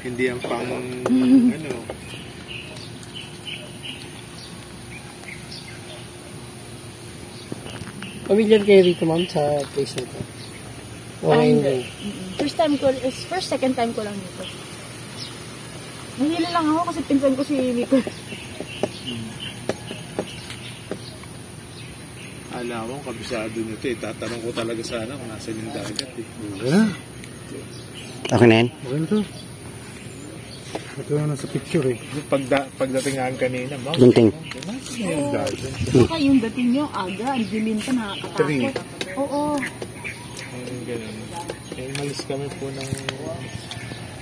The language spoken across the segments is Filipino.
hindi yan pang ano. Familiar kayo rito, ma'am, sa place na ito? Hindi. Second time ko lang dito. Nahila lang ako kasi pinsan ko si Miko. Alam mo, kabisado nyo ito eh. Tatanong ko talaga sana kung nasan yung dagat eh. Okay na yan? Okay na ito. Ito na nasa picture eh. Pagdating nga kanina, ma'am. Gunting. Saka yung dating nyo, aga, ang dilim pa, nakakatakot. Oo. Ganun. Eh, malis kami po ng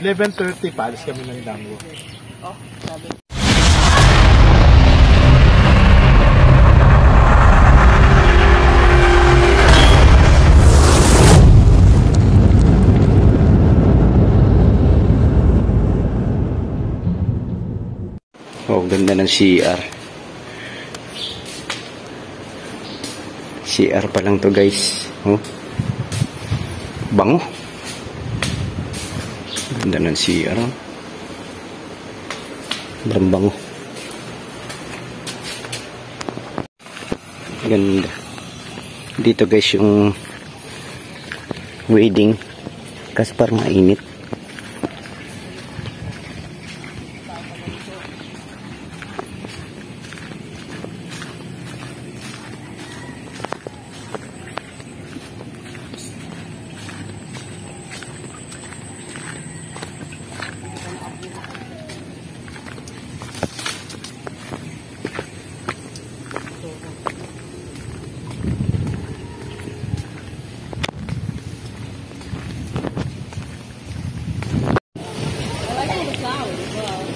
11:30 pa, alis kami ng Dango. Oh, sabi. Oh, ganda ng CR. CR pa lang to, guys. Oh. Bango. Ganda ng CR. Oh. Sobrang bango. Ganda. Dito, guys, yung wedding. Kasi parang mainit.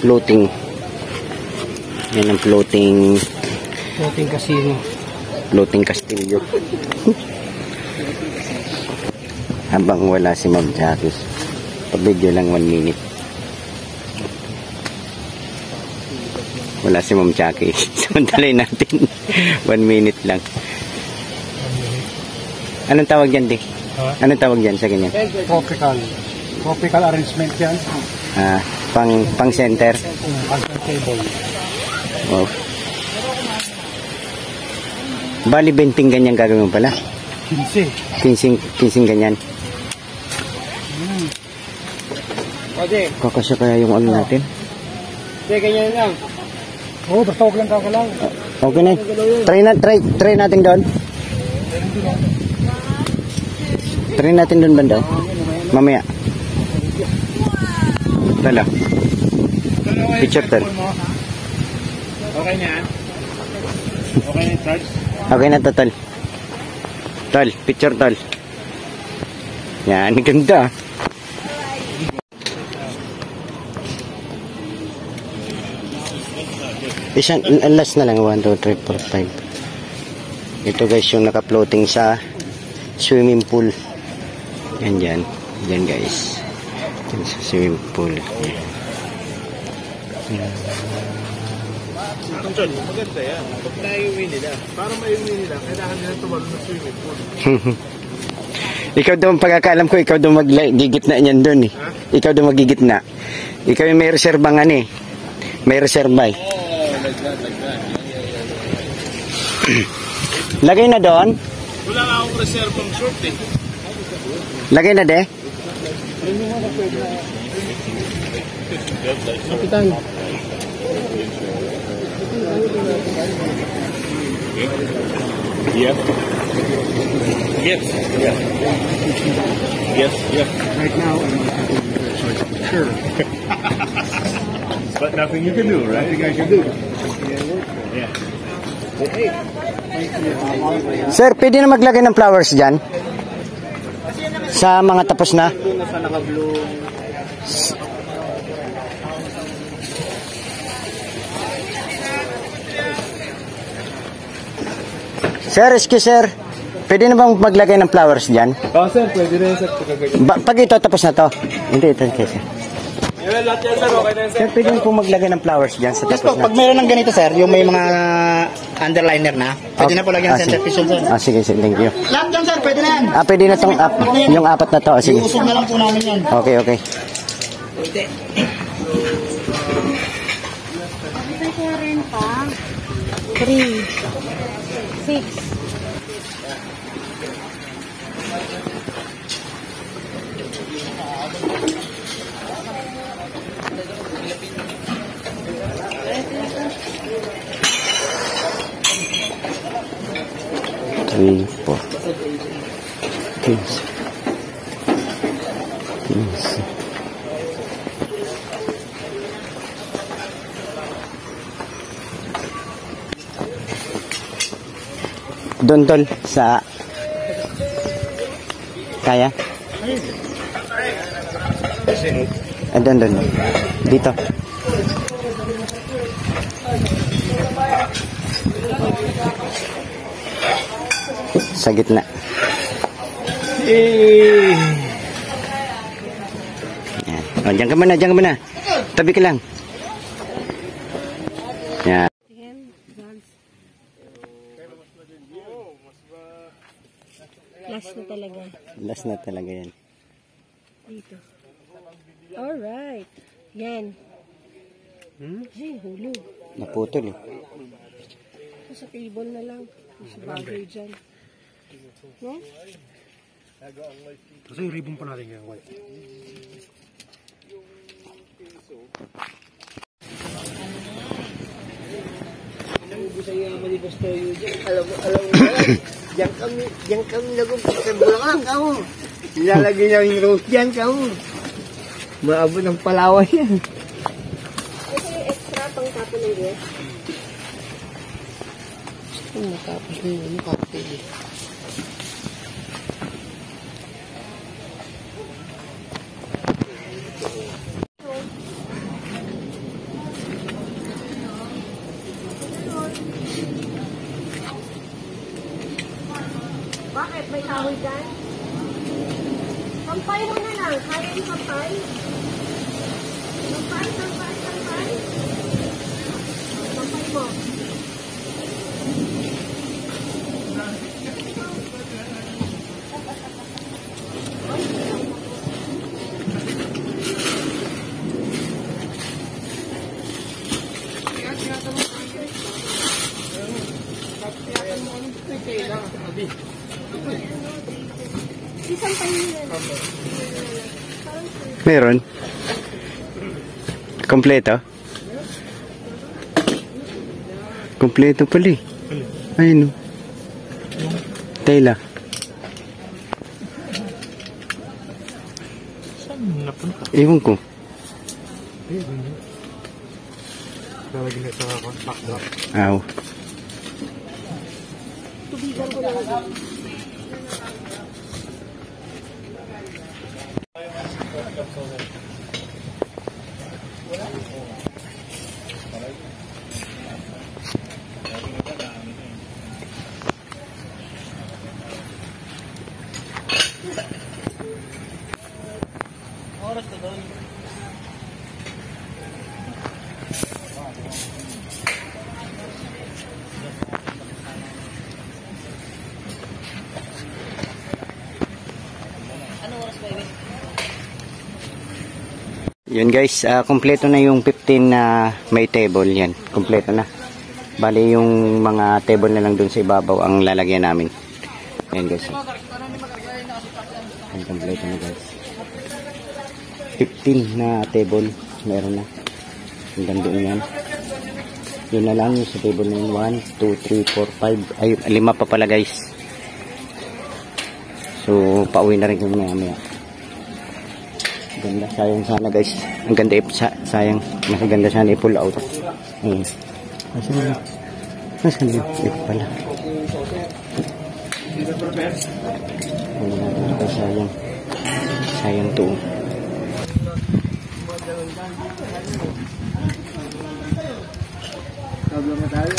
Floating. Yan ang floating casino. Floating castillo. Habang wala si Ma'am Jackie. Pa-video lang 1 minute. Wala si Ma'am Jackie. Samantalain natin. 1 minute lang. Anong tawag dyan, di? Anong tawag dyan sa ganyan? Tropical arrangement yan. Pang center. Pang table. Wow. Bali 20 ganyan gagawin mo pala? 15 ganyan. Kakasya kaya yung ano natin? Ganyan lang. Oo, basta huwag lang kakalaw. Okay na. Try natin doon. Try natin doon banda. Mamaya. Tala. Picture tal. Okay na? Okay na, Tol? Okay na to, Tol. Tol, picture, Tol. Yan, ganda. Isang, last na lang. 1, 2, 3, 4, 5. Ito, guys, yung naka-floating sa swimming pool. Yan dyan. Yan, guys. Yan sa swimming pool. Tol, maganda yan. Pag na-iuwi nila, para ma-iuwi nila, kailangan nila tumalun ng swimming pool. Ikaw daw, pagkakaalam ko, ikaw daw magigitna niyan doon eh. Ha? Ikaw daw magigitna. Ikaw yung may reservang ano eh. May reserva eh. Lagay na doon? Wala nga akong reservang short eh. Lagay na de? Kapitan. Yes. Yes. Yes. Yes. Yes. Right now, I'm not having sure. But nothing you can do, right? Nothing I can do. Yeah. Sir, pwede na maglagay ng flowers dyan? Sa mga tapos na? Sir, excuse sir. Pwede na bang maglagay ng flowers dyan? Oh, sir, pwede na yun, sir. Pag ito tapos na to? Hindi, ito kasi. Lahat yan, sir. Okay na yun, sir. Sir, pwede na po maglagay ng flowers dyan sa Yes tapos po, na? pag mayroon ng ganito sir, yung may mga underliner na, pwede na po lagyan ng center pixel sir. Sige, thank you. Lahat yan sir, pwede na yan. Pwede na tong yung apat na to. Sige. Iusog na lang po namin yan. Okay. May 40. 3. 6. Three, four. 15. 15. Doon tol sa kaya? Doon. Dito. Sa gitna. Yan. Oh, diyan ka muna. Tabi ka lang. Yan. Last na talaga yan. Dito. Alright. Yan. Ay, hulog. Naputol eh. Sa table na lang. Sa bagay dyan. No? Kasi yung ribbon pa natin yan, white. Alam mo, diyan kami nagpapagbulang kamo. Nilalagay niya yung rose diyan kamo. Maabot ng Palawan yan. Ito yung extra pang tapo ng dress. Matapos na yun, kapil. Bakit? May kahoy dyan? Sampay mo na lang. Kaya yung sampay? Sampay. Sampay mo. Isampay mo na lang. Meron. Kompleto. Kompleto pala eh. Ayun o. Tela. Saan napunta? Ewan ko. Lalagyan na sa backdrop. Aw. Tubigan ko lang. Yun guys, kompleto na yung 15 na may table yan. Kompleto na. Bali yung mga table na lang dun sa ibabaw ang lalagyan namin. Ayan guys. Ayan, kompleto na guys. 15 na table. Meron na. Hanggang doon yan. Yun na lang yung sa table na yun. 1, 2, 3, 4, 5. Ay, 5 pa pala guys. So, pauwi na rin kung maya. Ganda, sayang sana guys. Ang ganda sayang. Mas ganda sana i-pull out. Ayun. Nasaan yun? Ito pala. Sayang. Sayang to. Problem na tayo.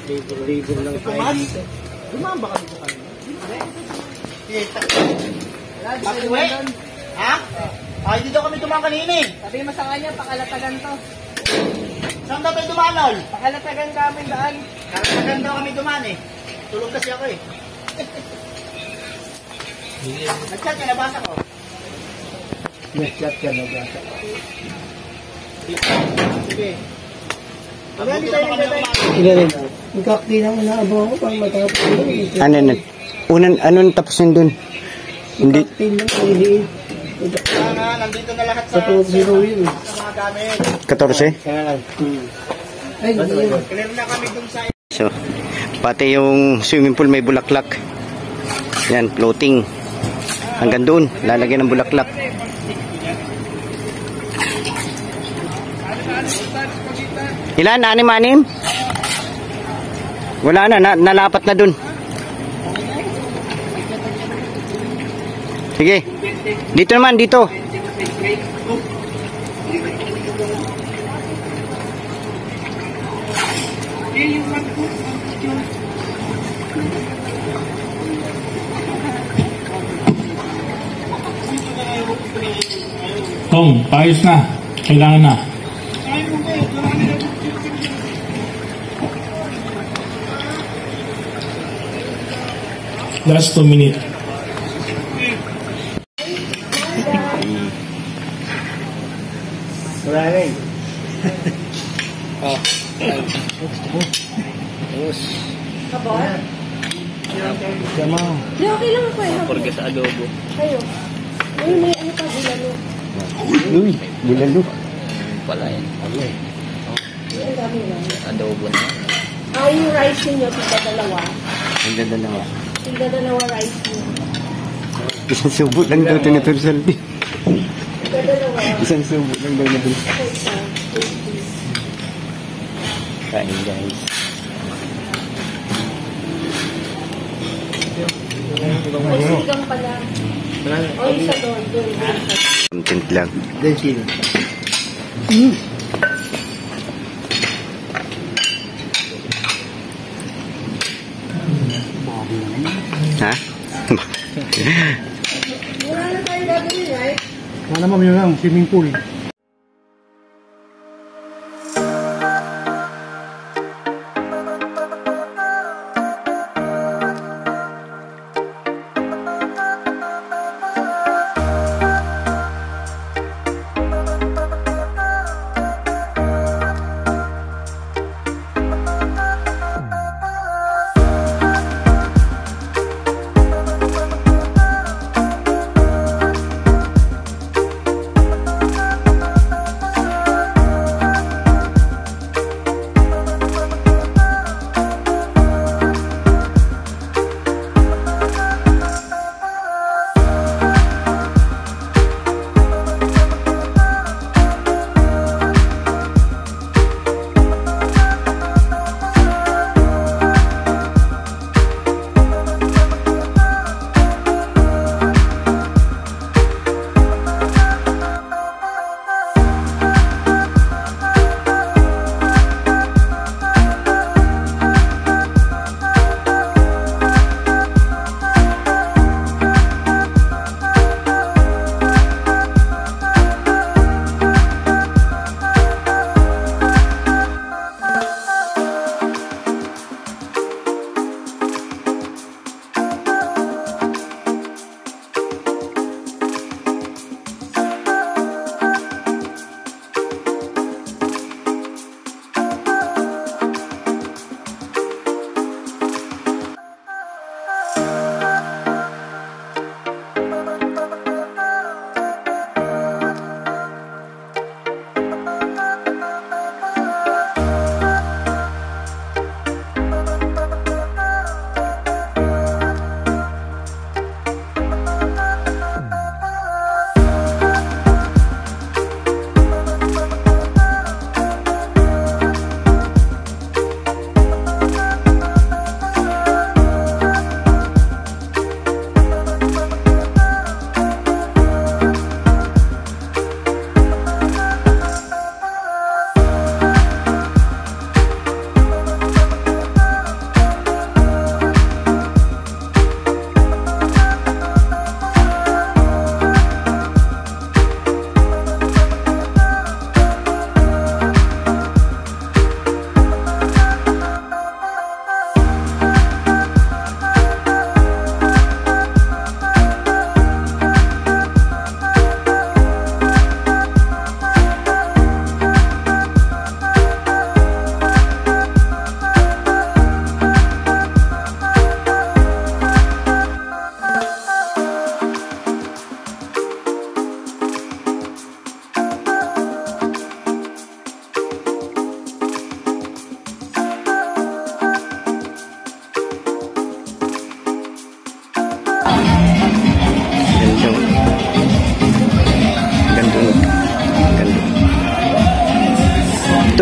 Labor lang tayo dito. Dumamba kami sa kanila. Pakiwe? Ha? Ay, dito kami dumaan kanina eh. Sabi mo sa kanya, pakalatagan to. Saan daw kayo dumanol? Pakalatagan kami daan. Kalatagan daw kami dumaan eh. Tulog kasi ako eh. Nag-chat, nabasa ko. Nag-shot ka na ba? Sige. Ilan? Magkakti na mo na abo ako pang matapos. Ano na? Anong tapusin dun? Hindi. Magkakti na iliin. Nandito na lahat Sa 2-0 yun. sa mga gamit. 14? Ay, hindi yun. Clear na kami dun sa... So, pati yung swimming pool may bulaklak. Yan, floating. Hanggang doon, lalagyan ng bulaklak. Ilan? 6? Wala na, nalapat na dun. Sige. Dito naman, dito. Tom, paayos na. Kailangan na. Last 2 minutes. Wala na eh. Hindi, okay lang ako eh. Porque sa adobo. Kayo. May ano pa, bulalo. Uy, bulalo. Pala yan. Ang dami lang. Adobo na. Yung rice niyo, tigda-dalawa. Ang ganda naman. Tigda-dalawa rice niyo. Isang subo lang daw ito ni Tursaldi. Tigda-dalawa. Isang subo lang daw na dun. Ako isa. Kain guys. May sigang pala. O isa doon. Content lang. Then sino? Ha? Wala na tayo gagawin, right? Wala naman yun lang, swimming pool.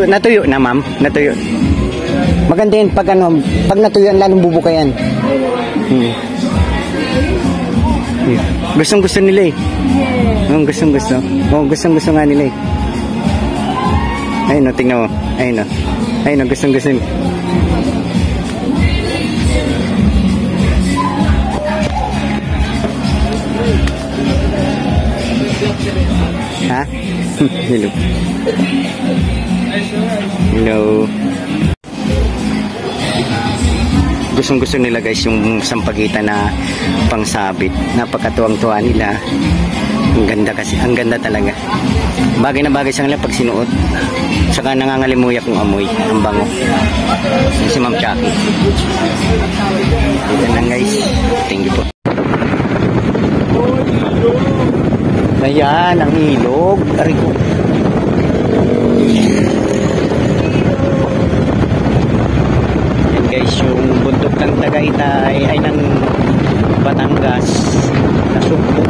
Natuyo na, ma'am. Natuyo. Maganda yun pag ano, pag natuyo, lalong bubuka yan. Gustong gusto nila eh. Gustong gusto. Gustong gusto nga nila eh. Ayun o, tingnan mo. Ayun o. Ayun o, gustong gusto nila. Ha? Hello. Hello. Gustong gusto nila guys yung sampagitan na pangsabit. Napakatuwang-tuwa nila. Ang ganda kasi, ang ganda talaga. Bagay na bagay sa kanila pag sinuot. Saka nangangalimuyak yung amoy, ang bango. Yan si Ma'am Chucky. Ito lang guys. Thank you po. Ayan, ang ilog. Ariko. Yan guys, yung bundok ng Tagaytay ay ng Batangas. Nasugpo.